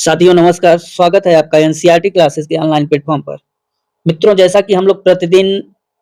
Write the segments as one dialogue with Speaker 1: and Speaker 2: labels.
Speaker 1: साथियों नमस्कार, स्वागत है आपका एनसीईआरटी क्लासेस के ऑनलाइन प्लेटफॉर्म पर। मित्रों, जैसा कि हम लोग प्रतिदिन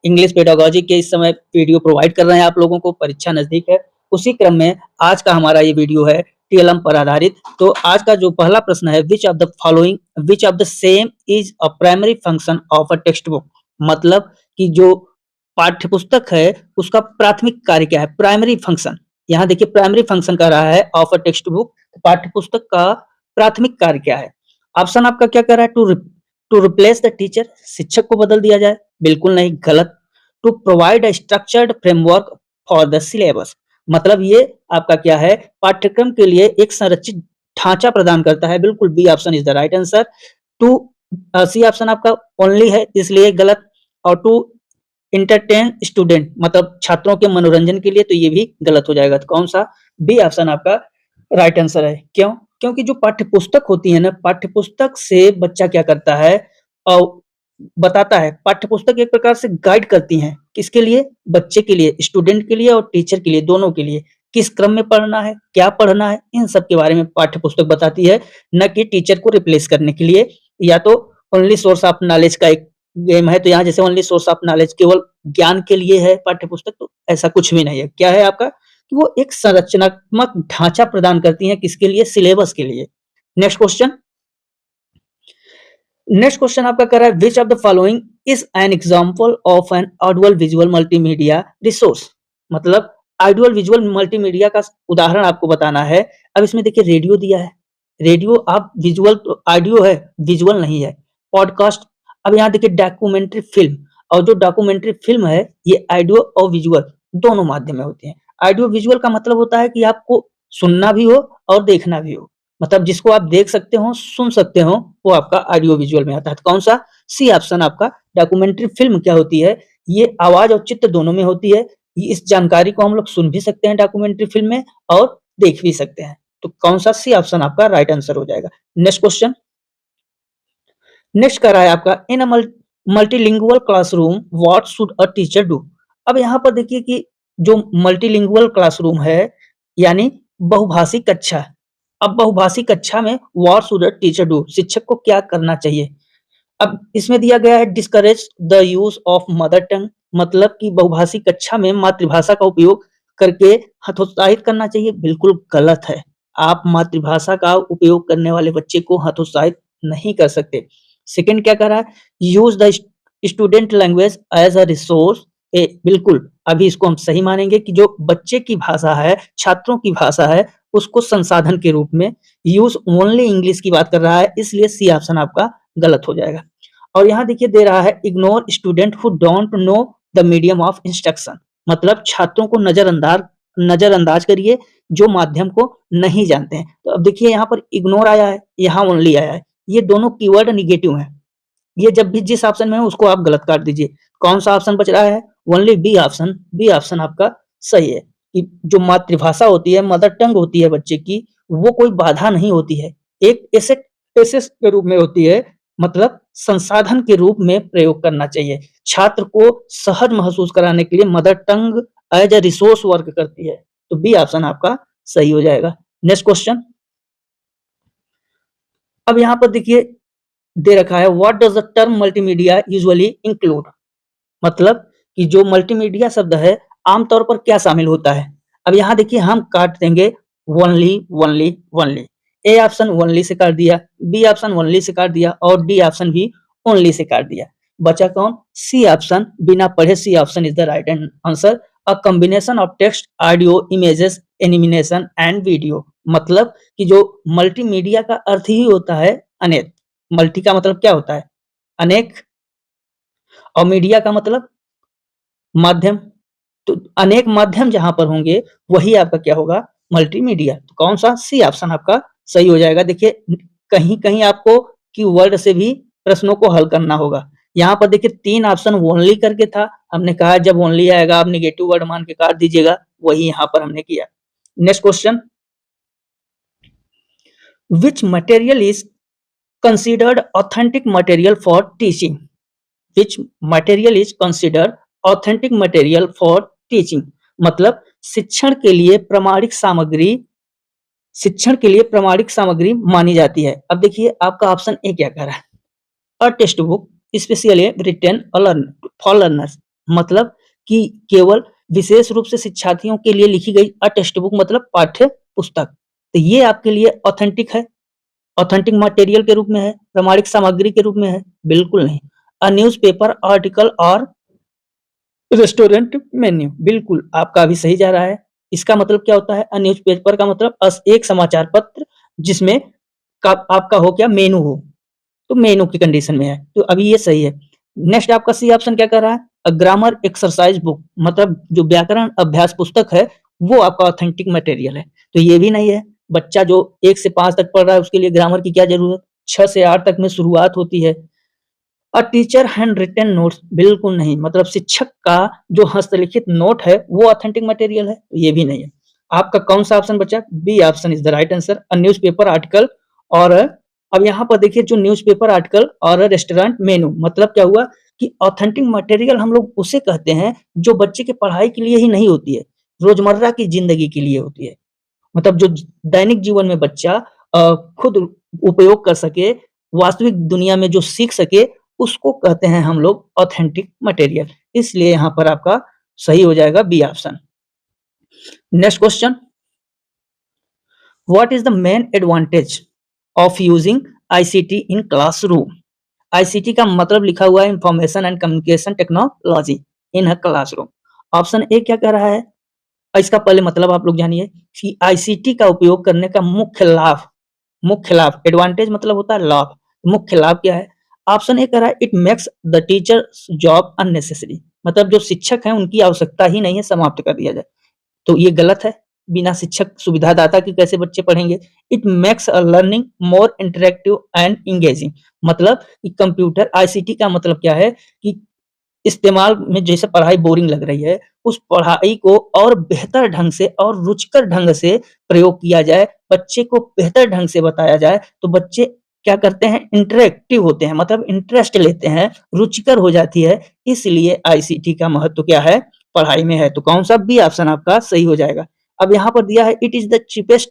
Speaker 1: इंग्लिश पेडागॉजी के इस समय वीडियो प्रोवाइड कर रहे हैं आप लोगों को, परीक्षा नज़दीक है, उसी क्रम में आज का हमारा ये वीडियो है टीएलएम पर आधारित। तो आज का जो पहला प्रश्न है, which of the same is a primary function of a text book. मतलब कि जो पाठ्यपुस्तक है उसका प्राथमिक कार्य क्या है, प्राइमरी फंक्शन। यहाँ देखिए प्राइमरी फंक्शन कह रहा है ऑफ अ टेक्स्ट बुक, पाठ्यपुस्तक का प्राथमिक कार्य क्या है। ऑप्शन आपका क्या कह रहा है, टू रिप्लेस द टीचर, शिक्षक को बदल दिया जाए, बिल्कुल नहीं, गलत। To provide a structured framework for the syllabus, मतलब ये आपका क्या है, पाठ्यक्रम के लिए एक संरचित ढांचा प्रदान करता है, बिल्कुल B option is the right answer. To C option आपका ओनली है इसलिए गलत। और टू इंटरटेन स्टूडेंट, मतलब छात्रों के मनोरंजन के लिए, तो ये भी गलत हो जाएगा। तो कौन सा, बी ऑप्शन आपका राइट आंसर है। क्यों? क्योंकि जो पाठ्यपुस्तक होती है ना, पाठ्यपुस्तक से बच्चा क्या करता है और बताता है। पाठ्यपुस्तक एक प्रकार से गाइड करती हैं, किसके लिए, बच्चे के लिए, स्टूडेंट के लिए और टीचर के लिए, दोनों के लिए। किस क्रम में पढ़ना है, क्या पढ़ना है, इन सब के बारे में पाठ्यपुस्तक बताती है, न कि टीचर को रिप्लेस करने के लिए। या तो ओनली सोर्स ऑफ नॉलेज का एक गेम है, तो यहाँ जैसे ओनली सोर्स ऑफ नॉलेज केवल ज्ञान के लिए है पाठ्यपुस्तक, तो ऐसा कुछ भी नहीं है। क्या है आपका कि वो एक संरचनात्मक ढांचा प्रदान करती हैं, किसके लिए, सिलेबस के लिए। नेक्स्ट क्वेश्चन आपका कह रहा है विच of the following is an example of an audio visual multimedia resource. मतलब ऑडियो विजुअल मल्टीमीडिया का उदाहरण आपको बताना है। अब इसमें देखिए रेडियो दिया है, रेडियो आप विजुअल तो ऑडियो है, विजुअल नहीं है। पॉडकास्ट, अब यहाँ देखिए डॉक्यूमेंट्री फिल्म, और जो डॉक्यूमेंट्री फिल्म है ये ऑडियो और विजुअल दोनों माध्यम में होती है। ऑडियो विजुअल का मतलब होता है कि आपको सुनना भी हो और देखना भी हो, मतलब जिसको आप देख सकते हो, सुन सकते हो, वो आपका ऑडियो विजुअल में आता है। तो कौन सा, सी ऑप्शन आपका। डॉक्यूमेंट्री फिल्म क्या होती है, ये आवाज और चित्र दोनों में होती है। इस जानकारी को हम लोग सुन भी सकते हैं डॉक्यूमेंट्री फिल्म में और देख भी सकते हैं। तो कौन सा, सी ऑप्शन आपका राइट आंसर हो जाएगा। नेक्स्ट क्वेश्चन, नेक्स्ट कर रहा है आपका in a multilingual classroom what should a teacher do. अब यहाँ पर देखिए कि जो मल्टीलिंगुअल क्लासरूम है यानी बहुभाषी कक्षा, अब बहुभाषी कक्षा में what should a teacher do, शिक्षक को क्या करना चाहिए। अब इसमें दिया गया है discourage the use of mother tongue, मतलब कि बहुभाषी कक्षा में मातृभाषा का उपयोग करके हतोत्साहित करना चाहिए, बिल्कुल गलत है। आप मातृभाषा का उपयोग करने वाले बच्चे को हतोत्साहित नहीं कर सकते। सेकंड क्या कर रहा है, use the student language as a resource, A बिल्कुल, अभी इसको हम सही मानेंगे कि जो बच्चे की भाषा है, छात्रों की भाषा है, उसको संसाधन के रूप में। यूज ओनली इंग्लिश की बात कर रहा है, इसलिए सी ऑप्शन आपका गलत हो जाएगा। और यहाँ देखिए दे रहा है ignore student who don't know the medium of instruction, मतलब छात्रों को नजरअंदाज करिए जो माध्यम को नहीं जानते हैं। तो अब देखिए यहाँ पर इग्नोर आया है, यहाँ ओनली आया है, ये दोनों कीवर्ड निगेटिव हैं। ये जब भी जिस ऑप्शन में है उसको आप गलत काट दीजिए। कौन सा ऑप्शन बच रहा है, only B option. B option आपका सही है कि जो मातृभाषा होती है, मदर टंग होती है बच्चे की, वो कोई बाधा नहीं होती है, एक एसेट एसेस के रूप में होती है, मतलब संसाधन के रूप में प्रयोग करना चाहिए। छात्र को सहज महसूस कराने के लिए mother tongue as a resource work करती है। तो बी ऑप्शन आपका सही हो जाएगा। नेक्स्ट क्वेश्चन, अब यहाँ पर देखिए दे रखा है what does the term multimedia usually include, मतलब कि जो मल्टीमीडिया शब्द है आमतौर पर क्या शामिल होता है। अब यहाँ देखिए हम काट देंगे only only only, A option only say काट दिया, बी ऑप्शन ओनली से काट दिया और डी ऑप्शन भी ओनली से काट दिया। बचा कौन, सी ऑप्शन, बिना पढ़े C option is the right answer. A combination of text, audio, images, animation and video, मतलब कि जो मल्टीमीडिया का अर्थ ही होता है अनेक। मल्टी का मतलब क्या होता है, अनेक, और मीडिया का मतलब माध्यम। तो अनेक माध्यम जहां पर होंगे वही आपका क्या होगा, मल्टीमीडिया। तो कौन सा, सी ऑप्शन आपका सही हो जाएगा। देखिए कहीं कहीं आपको कीवर्ड से भी प्रश्नों को हल करना होगा। यहाँ पर देखिए 3 ऑप्शन ओनली करके था, हमने कहा जब ओनली आएगा आप निगेटिव वर्ड मान के काट दीजिएगा, वही यहाँ पर हमने किया। Next question, which material is considered authentic material for teaching. which material is considered authentic material for teaching, मतलब शिक्षण के लिए प्रमाणिक सामग्री शिक्षण के लिए प्रामाणिक सामग्री मानी जाती है। अब देखिए आपका ऑप्शन ए क्या कह रहा है? A text book specially written for learners, मतलब कि केवल विशेष रूप से शिक्षार्थियों के लिए लिखी गई अ टेक्स्ट बुक मतलब पाठ्य पुस्तक। तो ये आपके लिए ऑथेंटिक है, ऑथेंटिक मटेरियल के रूप में है, प्रामाणिक सामग्री के रूप में है? बिल्कुल नहीं। अ न्यूज़पेपर आर्टिकल और रेस्टोरेंट मेन्यू, बिल्कुल आपका भी सही जा रहा है। इसका मतलब क्या होता है? अ न्यूज़पेपर का मतलब एक समाचार पत्र जिसमें का आपका हो क्या मेनू हो, तो मेनू की कंडीशन में है, तो अभी ये सही है। नेक्स्ट आपका सी ऑप्शन क्या कर रहा है? अ ग्रामर एक्सरसाइज बुक, मतलब जो व्याकरण अभ्यास पुस्तक है वो आपका ऑथेंटिक मटेरियल है, तो ये भी नहीं है। बच्चा जो 1 से 5 तक पढ़ रहा है उसके लिए ग्रामर की क्या जरूरत? 6 से 8 तक में शुरुआत होती है। A teacher handwritten notes, बिल्कुल नहीं, मतलब शिक्षक का जो हस्तलिखित नोट है वो ऑथेंटिक मटेरियल है, ये भी नहीं है। आपका कौन सा ऑप्शन बचा? B option is the right answer, a newspaper article और अब यहाँ पर देखिए जो न्यूज़पेपर आर्टिकल और रेस्टोरेंट मेनू, मतलब क्या हुआ कि ऑथेंटिक मटेरियल हम लोग उसे कहते हैं जो बच्चे की पढ़ाई के लिए ही नहीं होती है, रोजमर्रा की जिंदगी के लिए होती है। मतलब जो दैनिक जीवन में बच्चा खुद उपयोग कर सके, वास्तविक दुनिया में जो सीख सके, उसको कहते हैं हम लोग ऑथेंटिक मटेरियल। इसलिए यहाँ पर आपका सही हो जाएगा B option. Next question, what is the main advantage of using ICT in classroom? ICT का मतलब लिखा हुआ है information and communication technology in a classroom. Option A क्या कह रहा है? इसका पहले मतलब आप लोग जानिए कि आईसीटी का उपयोग करने का मुख्य लाभ, एडवांटेज मतलब होता है लाभ, मुख्य लाभ क्या है? ऑप्शन ए कह रहा है it makes the teacher job unnecessary, मतलब जो शिक्षक हैं उनकी आवश्यकता ही नहीं है, समाप्त कर दिया जाए, तो ये गलत है। बिना शिक्षक सुविधादाता के कैसे बच्चे पढ़ेंगे? It makes a learning more interactive and engaging, मतलब कि कंप्यूटर आईसीटी का मतलब क्या है कि इस्तेमाल में जैसे पढ़ाई बोरिंग लग रही है, उस पढ़ाई को और बेहतर ढंग से और रुचिकर ढंग से प्रयोग किया जाए, बच्चे को बेहतर ढंग से बताया जाए, तो बच्चे क्या करते हैं? इंटरैक्टिव होते हैं, मतलब इंटरेस्ट लेते हैं, रुचिकर हो जाती है, इसलिए आईसीटी का महत्व क्या है? पढ़ाई में है, तो कौन-सा बी ऑप्शन आपका सही हो जाएगा। अब यहाँ पर दिया है it is the cheapest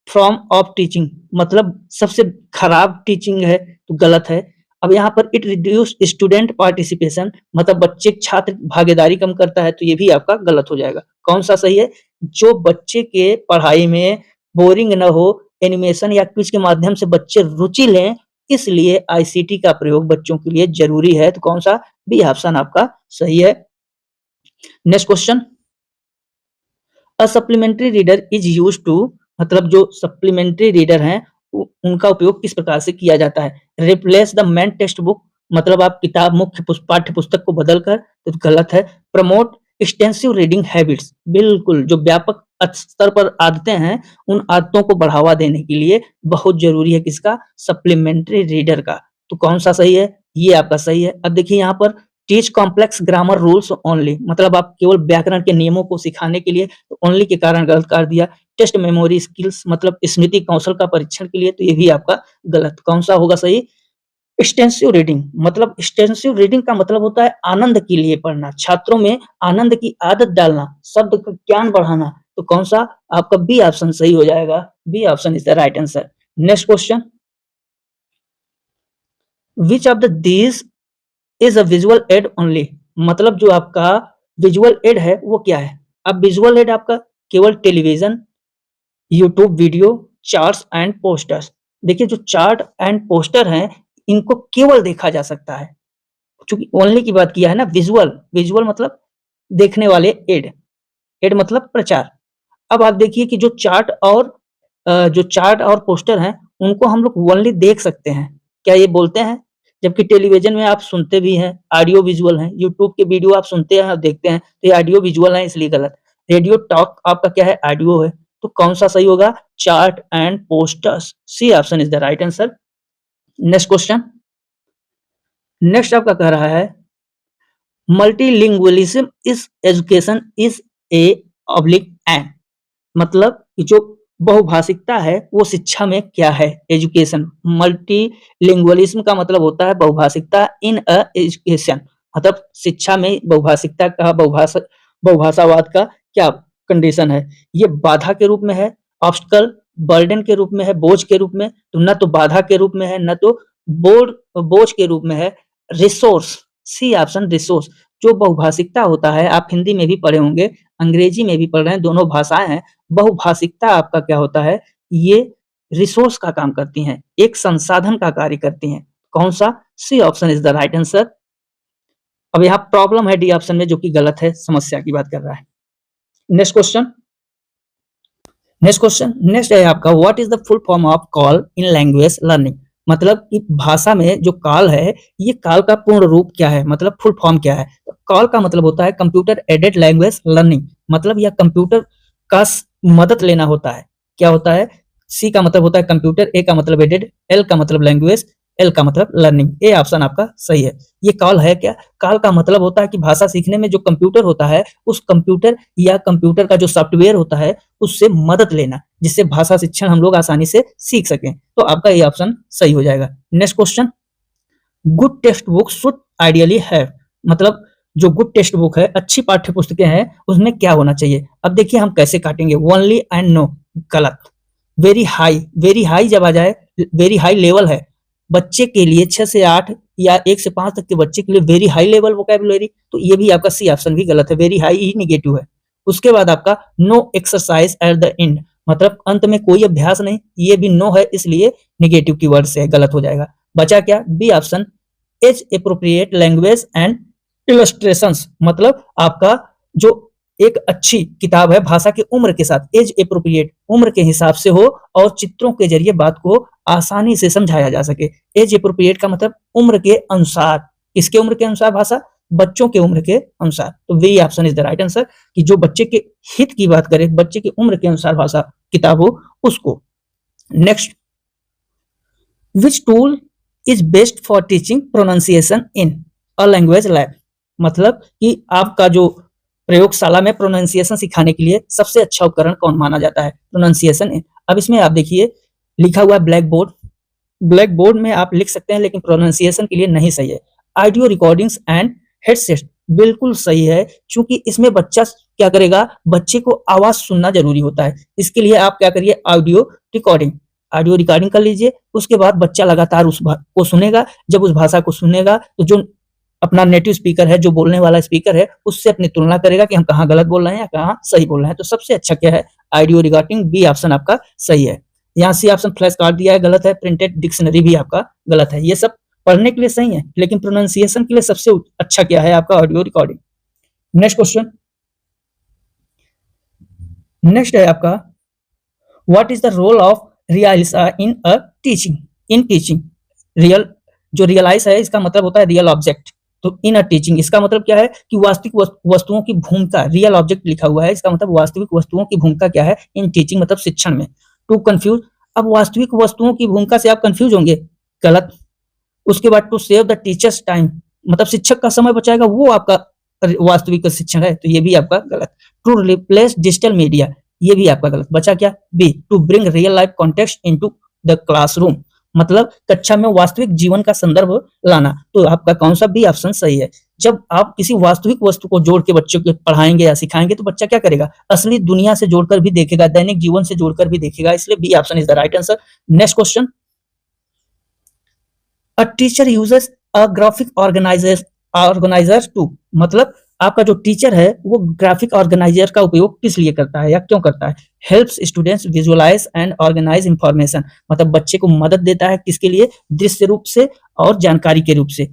Speaker 1: form of teaching, मतलब सबसे खराब टीचिंग है, तो गलत है। अब यहाँ पर इट रिड्यूस स्टूडेंट पार्टिसिपेशन, मतलब बच्चे छात्र भागीदारी कम करता है, तो ये भी आपका गलत हो जाएगा। कौन सा सही है? जो बच्चे के पढ़ाई में बोरिंग ना हो, एनिमेशन या क्विज के माध्यम से बच्चे रुचि लें, इसलिए आईसीटी का प्रयोग बच्चों के लिए जरूरी है, तो कौन सा बी ऑप्शन आपका सही है। Next question, a supplementary reader is used to, मतलब जो सप्लीमेंट्री रीडर हैं उनका उपयोग किस प्रकार से किया जाता है? Replace the main text book, मतलब आप किताब मुख्य पाठ्य पुस्तक को बदलकर, तो गलत है। प्रमोट एक्सटेंसिव रीडिंग हैबिट्स, बिल्कुल जो व्यापक स्तर पर आदतें हैं उन आदतों को बढ़ावा देने के लिए बहुत जरूरी है किसका? सप्लीमेंट्री रीडर का, तो कौन सा सही है? ये आपका सही है। अब देखिए यहाँ पर teach complex grammar rules only, मतलब आप केवल व्याकरण के नियमों को सिखाने के लिए, तो ओनली के कारण गलत कर दिया। टेस्ट मेमोरी स्किल्स, मतलब स्मृति कौशल का परीक्षण के लिए, तो ये भी आपका गलत। कौन सा होगा सही? एक्सटेंसिव रीडिंग, मतलब एक्सटेंसिव रीडिंग का मतलब होता है आनंद के लिए पढ़ना, छात्रों में आनंद की आदत डालना, शब्द का ज्ञान बढ़ाना, तो कौन सा आपका बी ऑप्शन सही हो जाएगा। B option is the right answer. Next question, which of the these is a visual aid only, मतलब जो आपका विजुअल एड है वो क्या है? अब विजुअल एड आपका केवल television, YouTube video, charts and posters. देखिए जो चार्ट एंड पोस्टर हैं इनको केवल देखा जा सकता है, चूंकि ओनली की बात किया है ना, विजुअल, विजुअल मतलब देखने वाले, एड, एड मतलब प्रचार। अब आप देखिए कि जो चार्ट और पोस्टर हैं उनको हम लोग ओनली देख सकते हैं, क्या ये बोलते हैं? जबकि टेलीविजन में आप सुनते भी हैं, ऑडियो विजुअल हैं, यूट्यूब के वीडियो आप सुनते हैं और देखते हैं, तो ये ऑडियो विजुअल है, इसलिए गलत। रेडियो टॉक आपका क्या है? ऑडियो है, तो कौन सा सही होगा? Chart and posters, C option is the right answer. Next question, next आपका कह रहा है multilingualism is education is a oblique an, मतलब कि जो बहुभाषिकता है वो शिक्षा में क्या है? एजुकेशन। मल्टीलिंगुअलिज्म का मतलब होता है बहुभाषिकता इन अ एजुकेशन, मतलब शिक्षा में बहुभाषिकता का, बहुभाषावाद का क्या कंडीशन है? ये बाधा के रूप में है, ऑब्स्टकल, बर्डन के रूप में है, बोझ के रूप में, तो न तो बाधा के रूप में है, न तो बोझ के रूप में है। Resource, C option resource. जो बहुभाषिकता होता है, आप हिंदी में भी पढ़े होंगे, अंग्रेजी में भी पढ़ रहे हैं, दोनों भाषाएं हैं। बहुभाषिकता आपका क्या होता है, ये रिसोर्स का काम करती हैं, एक संसाधन का कार्य करती हैं। कौन सा, C option is the right answer. अब यहाँ प्रॉब्लम है डी ऑप्शन में, जो कि गलत है, समस्या की बात कर रहा है। नेक्स्ट क्वेश्चन, नेक्स्ट है आपका, what is the full form of call in language learning. मतलब कि भाषा में जो कॉल है, ये कॉल का पूर्ण रूप क्या है, मतलब फुल फॉर्म क्या है। कॉल का मतलब होता है कंप्यूटर एडेड लैंग्वेज लर्निंग, मतलब यह कंप्यूटर का मदद लेना होता है। क्या होता है, सी का मतलब होता है कंप्यूटर, ए का मतलब एडेड, एल का मतलब लैंग्वेज, एल का मतलब लर्निंग। ए ऑप्शन आपका सही है। ये कॉल है क्या, कॉल का मतलब होता है कि भाषा सीखने में जो कंप्यूटर होता है, उस कंप्यूटर या कंप्यूटर का जो सॉफ्टवेयर होता है, उससे मदद लेना, जिससे भाषा शिक्षण हम लोग आसानी से सीख सकें। तो आपका ये ऑप्शन सही हो जाएगा। Next question, good text book should ideally have, मतलब जो गुड टेक्स्ट बुक है, अच्छी पाठ्य पुस्तकें हैं, उसमें क्या होना चाहिए। अब देखिए हम कैसे काटेंगे, ओनली एंड नो, गलत। वेरी हाई जब आ जाए, वेरी हाई लेवल है बच्चे के लिए 6 से 8 या 1 से 5 तक के बच्चे के लिए वेरी हाई लेवल वोकैबुलरी, तो ये भी आपका सी ऑप्शन भी गलत है, वेरी हाई ही नेगेटिव है। उसके बाद आपका no exercise at the end, मतलब अंत में कोई अभ्यास नहीं, ये भी नो है, इसलिए नेगेटिव की वर्ड से गलत हो जाएगा। बचा क्या, B option, as appropriate language and illustrations, मतलब आपका जो एक अच्छी किताब है भाषा की उम्र के साथ, एज एप्रोप्रिएट, उम्र के हिसाब से हो और चित्रों के जरिए बात को आसानी से समझाया जा सके। एज एप्रोप्रिएट का मतलब उम्र के अनुसार, किसके उम्र के अनुसार भाषा, बच्चों के उम्र के अनुसार। तो वे option is the right answer, कि जो बच्चे के हित की बात करे, बच्चे की उम्र के अनुसार भाषा किताब हो उसको। Next, which tool is best for teaching pronunciation in a language lab, मतलब कि आपका जो प्रयोगशाला में प्रोनाउंसिएशन सिखाने के लिए सबसे अच्छा उपकरण कौन माना जाता है, प्रोनाउंसिएशन इन। अब इसमें आप देखिए लिखा हुआ है ब्लैक बोर्ड, ब्लैक बोर्ड में आप लिख सकते हैं, लेकिन प्रोनाउंसिएशन के लिए नहीं सही है। ऑडियो रिकॉर्डिंग्स एंड हेडसेट बिल्कुल सही है, क्योंकि इसमें बच्चा क्या करेगा, बच्चे को आवाज सुनना जरूरी होता है। इसके लिए आप क्या करिए, ऑडियो रिकॉर्डिंग कर लीजिए, उसके बाद बच्चा लगातार उस को सुनेगा। जब उस भाषा को सुनेगा तो जो अपना नेटिव स्पीकर है, जो बोलने वाला स्पीकर है, उससे अपनी तुलना करेगा कि हम कहाँ गलत बोल रहे हैं या कहाँ सही बोल रहे हैं। तो सबसे अच्छा क्या है, ऑडियो रिकॉर्डिंग, बी ऑप्शन आपका सही है। यहाँ सी ऑप्शन फ्लैश कार्ड दिया है, गलत है। प्रिंटेड डिक्शनरी भी आपका गलत है। ये सब पढ़ने के लिए सही है, लेकिन प्रोनाउंसिएशन के लिए सबसे अच्छा क्या है, आपका audio recording. Next question, next है आपका, what is the role of realise in a teaching, in teaching. Real, जो रियलाइज है इसका मतलब होता है रियल ऑब्जेक्ट, तो इन अ टीचिंग इसका मतलब क्या है कि वास्तविक वस्तुओं की भूमिका, रियल ऑब्जेक्ट लिखा हुआ है, इसका मतलब वास्तविक वस्तुओं की भूमिका क्या है इन टीचिंग, मतलब शिक्षण में। टू कंफ्यूज, अब वास्तविक वस्तुओं की भूमिका से आप कंफ्यूज होंगे, गलत। उसके बाद to save the teacher's time, मतलब शिक्षक का समय बचाएगा, वो आपका वास्तविक शिक्षण है, तो ये भी आपका गलत। टू रिप्लेस डिजिटल मीडिया, ये भी आपका गलत। बचा क्या, B, to bring real life context into the classroom, मतलब कक्षा में वास्तविक जीवन का संदर्भ लाना। तो आपका कौन सा बी ऑप्शन सही है। जब आप किसी वास्तविक वस्तु को जोड़ के बच्चों को पढ़ाएंगे या सिखाएंगे, तो बच्चा क्या करेगा, असली दुनिया से जोड़कर भी देखेगा, दैनिक जीवन से जोड़कर भी देखेगा, इसलिए B option is the right answer. Next question, a teacher uses a graphic organiser to, मतलब आपका जो टीचर है वो ग्राफिक ऑर्गेनाइजर का उपयोग किस लिए करता है या क्यों करता है। Helps students visualise and organise information, मतलब बच्चे को मदद देता है किसके लिए, दृश्य रूप से और जानकारी के रूप से।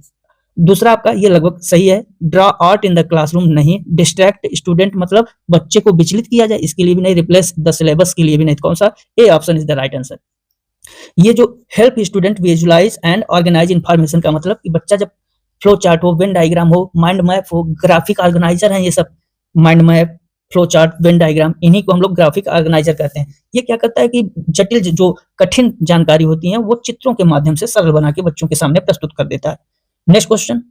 Speaker 1: दूसरा आपका ये लगभग सही है। Draw out in the classroom नहीं। डिस्ट्रैक्ट स्टूडेंट, मतलब बच्चे को विचलित किया जाए, इसके लिए भी नहीं। रिप्लेस द सिलेबस के लिए भी नहीं। कौन सा, A option is the right answer. ये जो help student visualize and organise information का मतलब कि बच्चा जब फ्लो चार्ट हो, वेन डायग्राम हो, माइंड मैप हो, ग्राफिक ऑर्गेनाइजर है ये सब, mind map, flow chart, Venn diagram, इन्हीं को हम लोग ग्राफिक ऑर्गेनाइजर कहते हैं। ये क्या करता है कि जटिल जो कठिन जानकारी होती है वो चित्रों के माध्यम से सरल बना के बच्चों के सामने प्रस्तुत कर देता है। नेक्स्ट क्वेश्चन,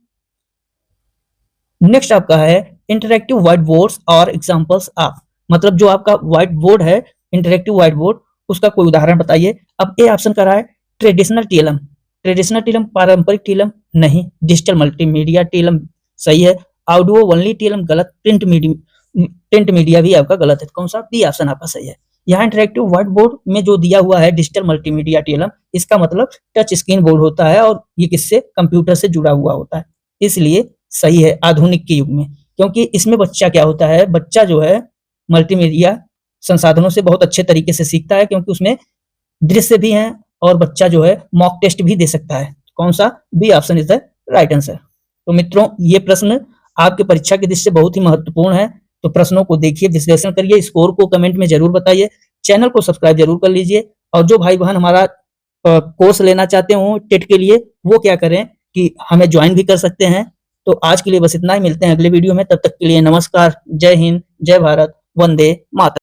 Speaker 1: नेक्स्ट आपका है इंटरेक्टिव व्हाइट बोर्ड्स और एग्जांपल्स ऑफ, मतलब जो आपका व्हाइट बोर्ड है, इंटरेक्टिव व्हाइट बोर्ड, उसका कोई उदाहरण बताइए। अब ए ऑप्शन कर रहा है ट्रेडिशनल टीएलएम, ट्रेडिशनल टीएलएम पारंपरिक टीएलएम नहीं। डिजिटल मल्टीमीडिया टीएलएम सही है। ऑडियो ओनली टीएलएम गलत। प्रिंट मीडिया भी आपका गलत है। कौन सा, बी ऑप्शन आपका सही है। यहाँ इंटरेक्टिव व्हाइट बोर्ड में जो दिया हुआ है डिजिटल मल्टीमीडिया TLM, इसका मतलब टच स्क्रीन बोर्ड होता है और ये किससे, कंप्यूटर से जुड़ा हुआ होता है, इसलिए सही है आधुनिक के युग में। क्योंकि इसमें बच्चा क्या होता है, बच्चा जो है मल्टीमीडिया संसाधनों से बहुत अच्छे तरीके से सीखता है, क्योंकि उसमें दृश्य भी हैं और बच्चा जो है मॉक टेस्ट भी दे सकता है। कौन सा, B option is the right answer. तो मित्रों, ये प्रश्न आपके परीक्षा की दृष्टि से बहुत ही महत्वपूर्ण है। तो प्रश्नों को देखिए, विश्लेषण करिए, स्कोर को कमेंट में जरूर बताइए, चैनल को सब्सक्राइब जरूर कर लीजिए। और जो भाई बहन हमारा कोर्स लेना चाहते हो टेट के लिए, वो क्या करें कि हमें ज्वाइन भी कर सकते हैं। तो आज के लिए बस इतना ही, मिलते हैं अगले वीडियो में, तब तक के लिए नमस्कार, जय हिंद, जय भारत, वंदे मातरम।